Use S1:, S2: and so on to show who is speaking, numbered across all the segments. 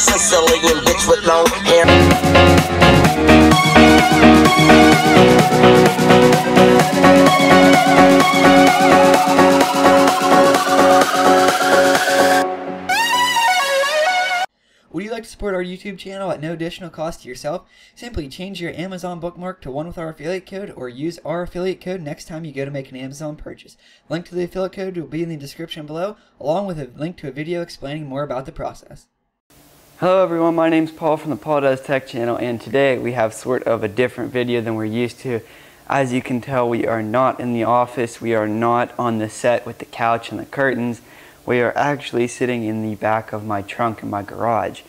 S1: Sicilian bitch with long hair.
S2: Would you like to support our YouTube channel at no additional cost to yourself? Simply change your Amazon bookmark to one with our affiliate code, or use our affiliate code next time you go to make an Amazon purchase. Link to the affiliate code will be in the description below, along with a link to a video explaining more about the process.
S3: Hello everyone, my name's Paul from the Paul Does Tech channel, and today we have sort of a different video than we're used to. As you can tell, we are not in the office, we are not on the set with the couch and the curtains. We are actually sitting in the back of my trunk in my garage.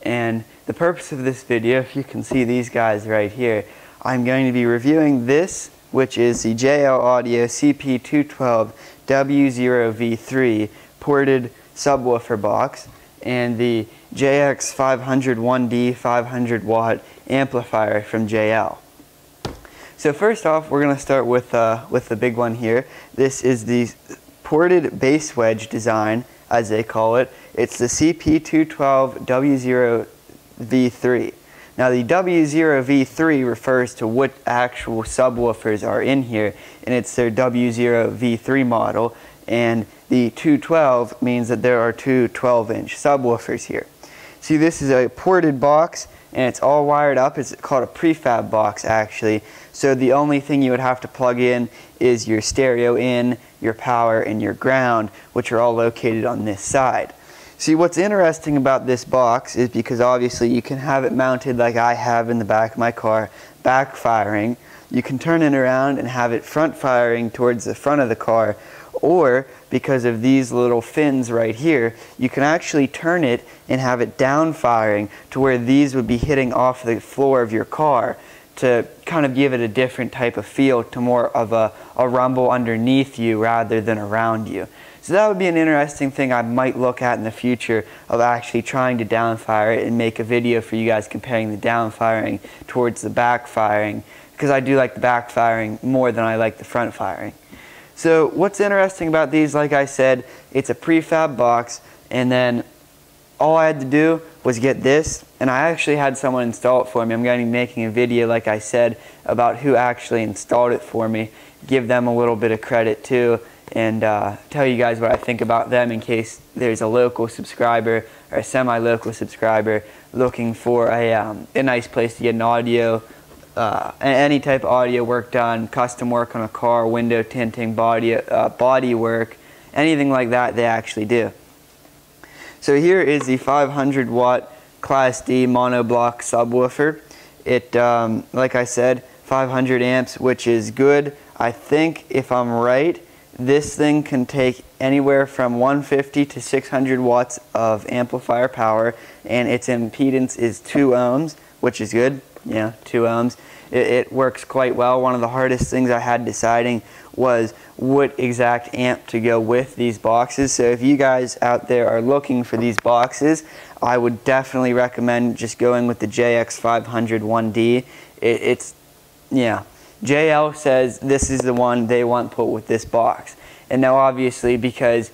S3: And the purpose of this video, if you can see these guys right here, I'm going to be reviewing this, which is the JL Audio CP212 W0v3 ported subwoofer box, and the JX500 1D 500 watt amplifier from JL. So first off, we're going to start with the big one here. This is the ported bass wedge design, as they call it. It's the CP212 W0v3. Now the W0v3 refers to what actual subwoofers are in here, and it's their W0v3 model, and the 212 means that there are two 12-inch subwoofers here. See, this is a ported box, and it's all wired up. It's called a prefab box, actually. So the only thing you would have to plug in is your stereo in, your power, and your ground, which are all located on this side. See, what's interesting about this box is because obviously you can have it mounted like I have in the back of my car, backfiring. You can turn it around and have it front firing towards the front of the car, or because of these little fins right here, you can actually turn it and have it down firing to where these would be hitting off the floor of your car to kind of give it a different type of feel, to more of a rumble underneath you rather than around you. So that would be an interesting thing I might look at in the future, of actually trying to downfire it and make a video for you guys comparing the downfiring towards the backfiring, because I do like the backfiring more than I like the front firing. So what's interesting about these, like I said, it's a prefab box, and then all I had to do was get this, and I actually had someone install it for me. I'm going to be making a video, like I said, about who actually installed it for me, give them a little bit of credit too, and tell you guys what I think about them in case there's a local subscriber or a semi-local subscriber looking for a nice place to get an audio, any type of audio work done, custom work on a car, window tinting, body work, anything like that they actually do. So here is the 500 watt Class D monoblock subwoofer. It, like I said, 500 amps, which is good. I think, if I'm right, this thing can take anywhere from 150 to 600 watts of amplifier power, and its impedance is 2 ohms, which is good. Yeah, 2 ohms. It works quite well. One of the hardest things I had deciding was what exact amp to go with these boxes. So if you guys out there are looking for these boxes, I would definitely recommend just going with the JX500 1D. Yeah, JL says this is the one they want put with this box. And now obviously, because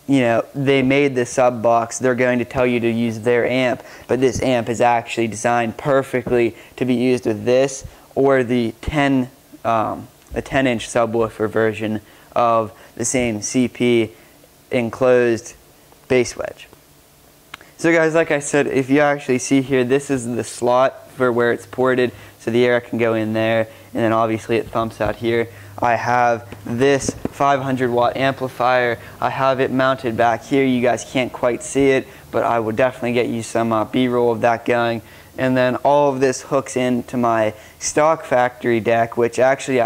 S3: they made the sub box, they're going to tell you to use their amp, but this amp is actually designed perfectly to be used with this or the 10-inch subwoofer version of the same CP enclosed bass wedge. So guys, like I said, if you actually see here, this is the slot for where it's ported, so the air can go in there, and then obviously it thumps out here. I have this 500 watt amplifier. I have it mounted back here. You guys can't quite see it, but I will definitely get you some B-roll of that going. And then all of this hooks into my stock factory deck, which actually,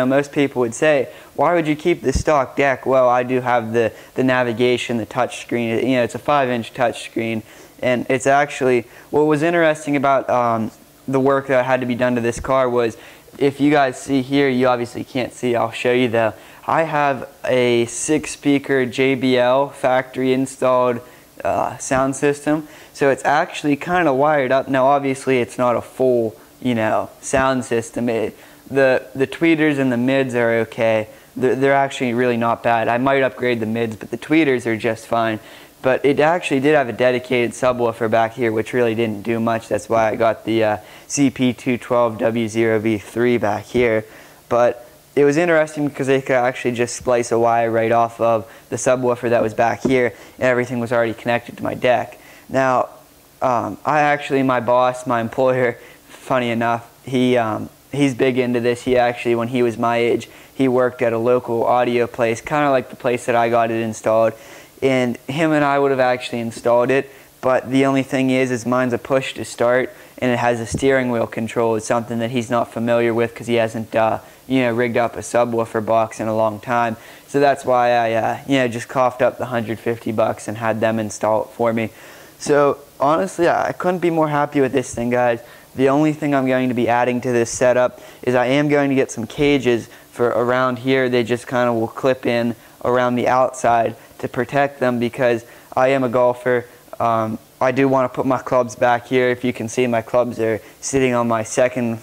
S3: most people would say, why would you keep the stock deck? Well, I do have the navigation, the touch screen. It's a 5-inch touch screen, and it's actually, what was interesting about the work that had to be done to this car was, if you guys see here, you obviously can't see, I'll show you though. I have a 6-speaker JBL factory installed sound system, so it's actually kind of wired up. Now obviously it's not a full sound system. The tweeters and the mids are okay. They're actually really not bad. I might upgrade the mids, but the tweeters are just fine. But it actually did have a dedicated subwoofer back here, which really didn't do much. That's why I got the CP212 W0v3 back here. But it was interesting because they could actually just splice a wire right off of the subwoofer that was back here, and everything was already connected to my deck. Now, my boss, my employer, funny enough, he's big into this. He actually, when he was my age, he worked at a local audio place, kind of like the place that I got it installed. And him and I would have actually installed it, but the only thing is mine's a push to start, and it has a steering wheel control. It's something that he's not familiar with because he hasn't, rigged up a subwoofer box in a long time. So that's why I, just coughed up the $150 and had them install it for me. So honestly, I couldn't be more happy with this thing, guys. The only thing I'm going to be adding to this setup is I am going to get some cages for around here. They just kind of will clip in around the outside to protect them because I am a golfer. I do want to put my clubs back here. If you can see, my clubs are sitting on my second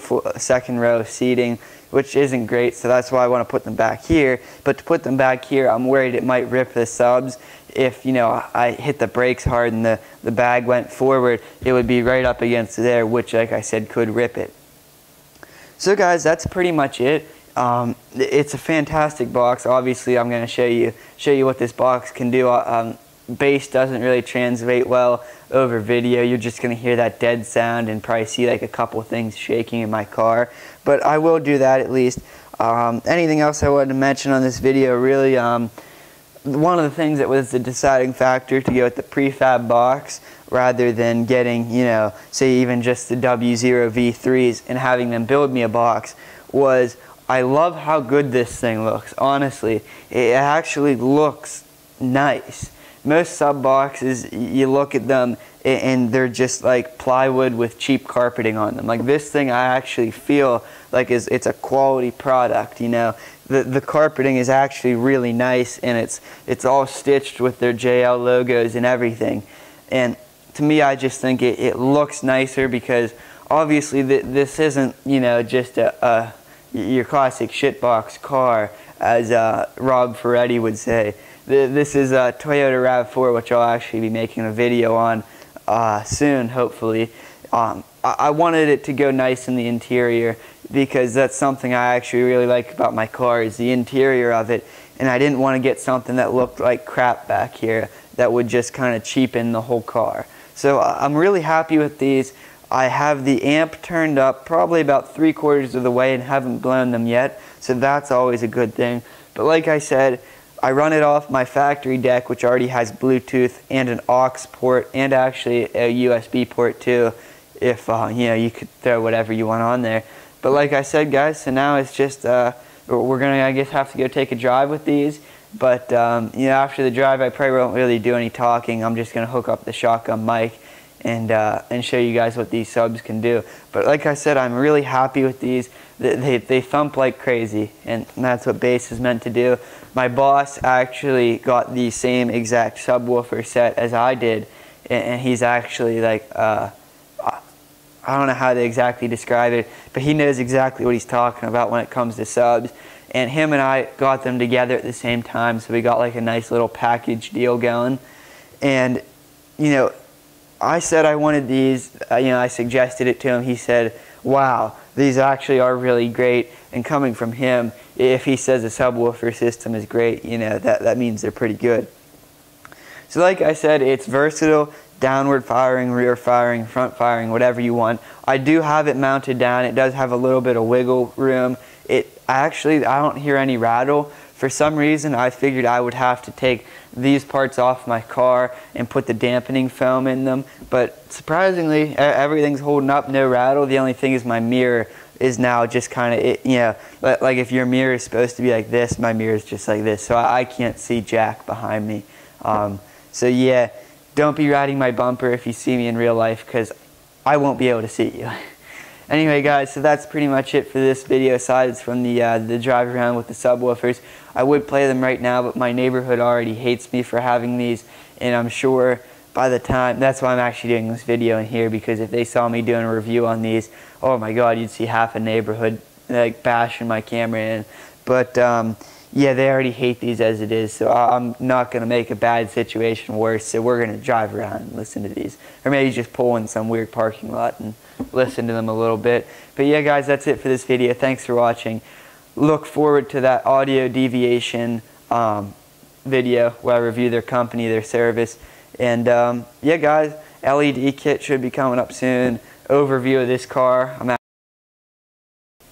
S3: row seating, which isn't great, so that's why I want to put them back here. But to put them back here, I'm worried it might rip the subs. If I hit the brakes hard and the bag went forward, it would be right up against there, which, like I said, could rip it. So guys, that's pretty much it. It's a fantastic box. Obviously, I'm going to show you what this box can do. Bass doesn't really translate well over video. You're just going to hear that dead sound and probably see like a couple things shaking in my car. But I will do that at least. Anything else I wanted to mention on this video, really, one of the things that was the deciding factor to go with the prefab box rather than getting, say even just the W0v3s and having them build me a box was I love how good this thing looks. Honestly, it actually looks nice. Most sub boxes, you look at them and they're just like plywood with cheap carpeting on them. Like this thing, I actually feel like it's a quality product. The carpeting is actually really nice, and it's all stitched with their JL logos and everything. And to me, I just think it looks nicer because obviously this isn't just your classic shitbox car, as Rob Ferretti would say. This is a Toyota RAV4, which I'll actually be making a video on soon, hopefully. I wanted it to go nice in the interior because that's something I actually really like about my car, is the interior of it. And I didn't want to get something that looked like crap back here that would just kind of cheapen the whole car. So I'm really happy with these. I have the amp turned up probably about 3/4 of the way and haven't blown them yet, so that's always a good thing. But like I said, I run it off my factory deck, which already has Bluetooth and an aux port and actually a USB port too, if you could throw whatever you want on there. But like I said, guys, so now it's just we're gonna, I guess, have to go take a drive with these. But after the drive, I probably won't really do any talking. I'm just gonna hook up the shotgun mic and show you guys what these subs can do. But like I said, I'm really happy with these. They thump like crazy, and that's what bass is meant to do. My boss actually got the same exact subwoofer set as I did, and he's actually like, I don't know how to exactly describe it, but he knows exactly what he's talking about when it comes to subs. And him and I got them together at the same time, so we got like a nice little package deal going. And I said I wanted these, I suggested it to him. He said, wow, these actually are really great. And coming from him, if he says a subwoofer system is great, that means they're pretty good. So like I said, it's versatile, downward firing, rear firing, front firing, whatever you want. I do have it mounted down. It does have a little bit of wiggle room. I don't hear any rattle. For some reason, I figured I would have to take these parts off my car and put the dampening foam in them. But surprisingly, everything's holding up, no rattle. The only thing is my mirror is now just kind of, like if your mirror is supposed to be like this, my mirror is just like this. So I can't see jack behind me. So yeah, don't be riding my bumper if you see me in real life, because I won't be able to see you. Anyway, guys, so that's pretty much it for this video, aside from the drive around with the subwoofers. I would play them right now, but my neighborhood already hates me for having these, and I'm sure by the time, that's why I'm actually doing this video in here, because if they saw me doing a review on these, oh my god, you'd see half a neighborhood like bashing my camera in. But yeah, they already hate these as it is, so I'm not going to make a bad situation worse, so we're going to drive around and listen to these. Or maybe just pull in some weird parking lot and listen to them a little bit. But yeah, guys, that's it for this video. Thanks for watching. Look forward to that Auto Dv8tions video where I review their company, their service. And yeah, guys, LED kit should be coming up soon. Overview of this car.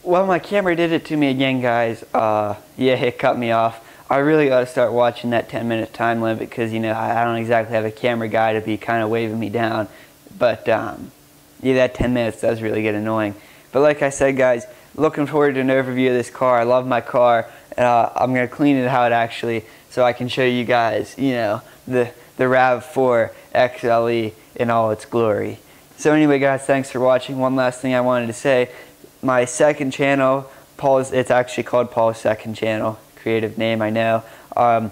S3: Well, my camera did it to me again, guys. Yeah, it cut me off. I really got to start watching that 10-minute time limit because, you know, I don't exactly have a camera guy to be kind of waving me down. But, yeah, that 10 minutes does really get annoying. But like I said, guys, looking forward to an overview of this car. I love my car. I'm going to clean it out, actually, so I can show you guys, you know, the RAV4 XLE in all its glory. So anyway, guys, thanks for watching. One last thing I wanted to say. My second channel, it's actually called Paul's Second Channel. Creative name, I know. The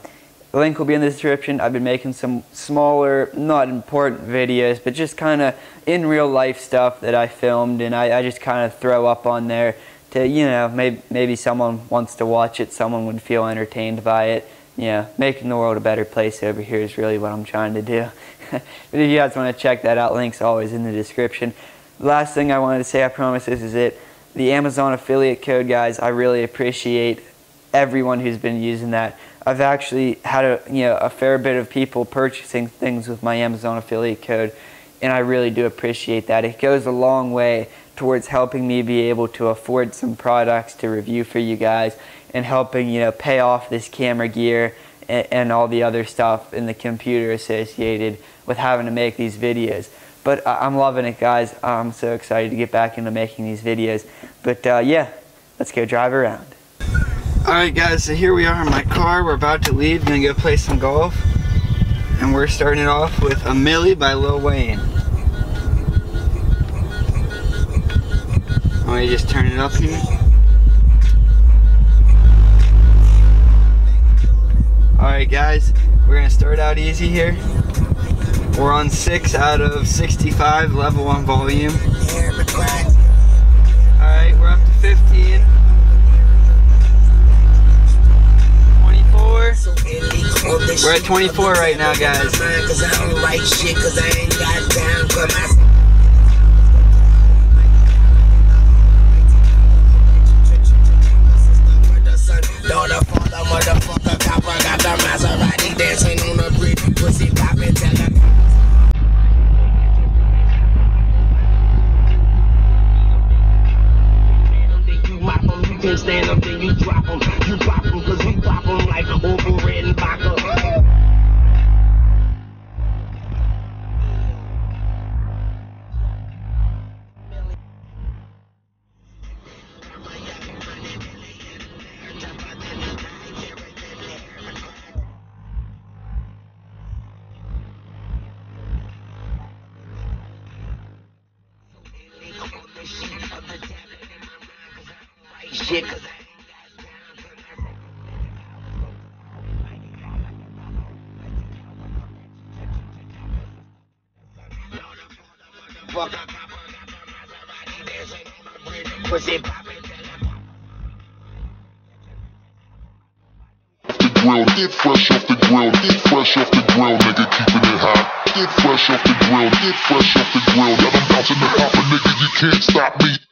S3: link will be in the description. I've been making some smaller, not important videos, but just kind of in real life stuff that I filmed, and I just kind of throw up on there to, you know, maybe someone wants to watch it, someone would feel entertained by it. You know, making the world a better place over here is really what I'm trying to do. But if you guys want to check that out, link's always in the description. Last thing I wanted to say, I promise this is it. The Amazon affiliate code, guys, I really appreciate everyone who's been using that. I've actually had a fair bit of people purchasing things with my Amazon affiliate code, and I really do appreciate that. It goes a long way towards helping me be able to afford some products to review for you guys, and helping, you know, pay off this camera gear and all the other stuff in the computer associated with having to make these videos. But I'm loving it, guys. I'm so excited to get back into making these videos. But yeah, let's go drive around. Alright, guys, so here we are in my car. We're about to leave. Gonna go play some golf. And we're starting off with A Milli by Lil Wayne. Let me just turn it up here. Alright, guys, we're gonna start out easy here. We're on 6 out of 65 level 1 volume. Alright, we're up to 15. 24. We're at 24 right now, guys.
S1: Stand up, then you drop them, cause we pop them like over red and vodka. Shit, cause
S4: get fresh off the grill, get fresh off the grill, nigga, keeping it hot. Get fresh off the grill, get fresh off the grill. Yeah, I'm bouncing the hopper, nigga, you can't stop me.